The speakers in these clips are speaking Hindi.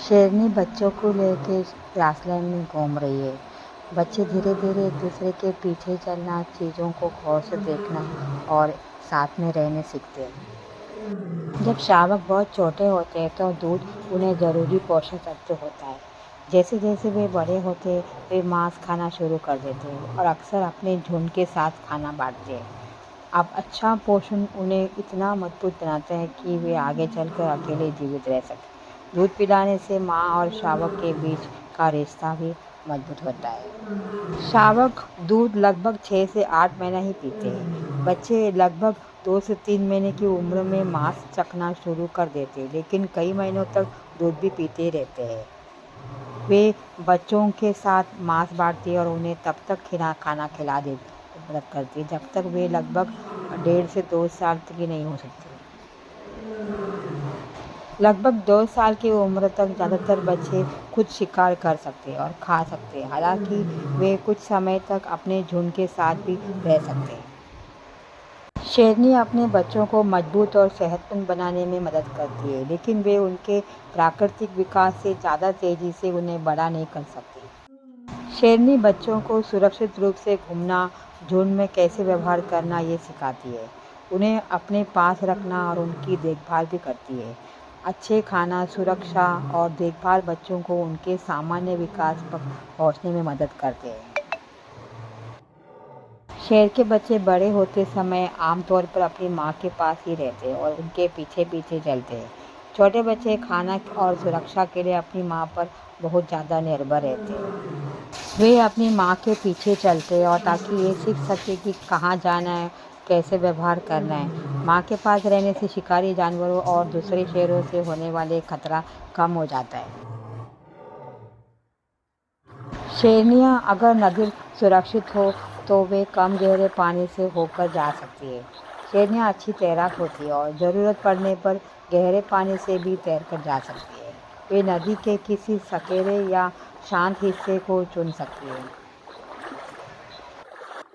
शेरनी बच्चों को लेके ग्रासलैंड में घूम रही है। बच्चे धीरे धीरे एक दूसरे के पीछे चलना, चीज़ों को गौर से देखना और साथ में रहने सीखते हैं। जब शावक बहुत छोटे होते हैं तो दूध उन्हें ज़रूरी पोषक तत्व होता है। जैसे जैसे वे बड़े होते वे मांस खाना शुरू कर देते हैं और अक्सर अपने झुंड के साथ खाना बांटते हैं। अब अच्छा पोषण उन्हें इतना मजबूत बनाता है कि वे आगे चलकर अकेले जीवित रह सकें। दूध पिलाने से माँ और शावक के बीच का रिश्ता भी मजबूत होता है। शावक दूध लगभग 6 से 8 महीना ही पीते हैं। बच्चे लगभग 2 से 3 महीने की उम्र में मांस चखना शुरू कर देते हैं, लेकिन कई महीनों तक दूध भी पीते रहते हैं। वे बच्चों के साथ मांस बांटती है और उन्हें तब तक खाना खिला देती मदद करती है जब तक वे लगभग 1.5 से 2 साल तक की नहीं हो सकते। लगभग 2 साल की उम्र तक ज़्यादातर बच्चे खुद शिकार कर सकते हैं और खा सकते हैं। हालांकि वे कुछ समय तक अपने झुंड के साथ भी रह सकते हैं। शेरनी अपने बच्चों को मजबूत और सेहतमंद बनाने में मदद करती है, लेकिन वे उनके प्राकृतिक विकास से ज़्यादा तेज़ी से उन्हें बड़ा नहीं कर सकती। शेरनी बच्चों को सुरक्षित रूप से घूमना, झुंड में कैसे व्यवहार करना ये सिखाती है। उन्हें अपने पास रखना और उनकी देखभाल भी करती है। अच्छे खाना, सुरक्षा और देखभाल बच्चों को उनके सामान्य विकास पर पहुंचने में मदद करते हैं। शेर के बच्चे बड़े होते समय आमतौर पर अपनी माँ के पास ही रहते हैं और उनके पीछे पीछे चलते हैं। छोटे बच्चे खाना और सुरक्षा के लिए अपनी माँ पर बहुत ज़्यादा निर्भर रहते हैं। वे अपनी माँ के पीछे चलते हैं और ताकि ये सीख सके कि कहाँ जाना है, कैसे व्यवहार करना है। माँ के पास रहने से शिकारी जानवरों और दूसरे शेरों से होने वाले खतरा कम हो जाता है। शेरनियाँ अगर नदी सुरक्षित हो तो वे कम गहरे पानी से होकर जा सकती है। शेरनियाँ अच्छी तैराक होती है और ज़रूरत पड़ने पर गहरे पानी से भी तैरकर जा सकती है। वे नदी के किसी सकेरे या शांत हिस्से को चुन सकती है।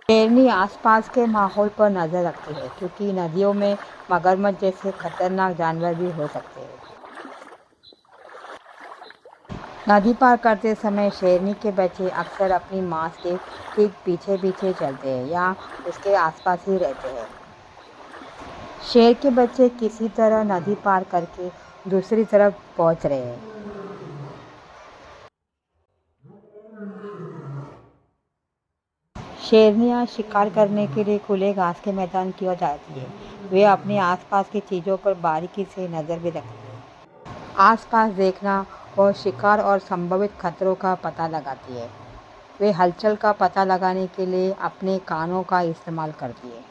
शेरनी आसपास के माहौल पर नज़र रखती है, क्योंकि नदियों में मगरमच्छ जैसे खतरनाक जानवर भी हो सकते हैं। नदी पार करते समय शेरनी के बच्चे अक्सर अपनी माँ के ठीक पीछे पीछे चलते हैं या उसके आसपास ही रहते हैं। शेर के बच्चे किसी तरह नदी पार करके दूसरी तरफ पहुँच रहे हैं। शेरनियाँ शिकार करने के लिए खुले घास के मैदान की ओर जाती है। वे अपने आसपास की चीज़ों पर बारीकी से नज़र भी रखती है। आसपास देखना और शिकार और संभावित खतरों का पता लगाती है। वे हलचल का पता लगाने के लिए अपने कानों का इस्तेमाल करती है।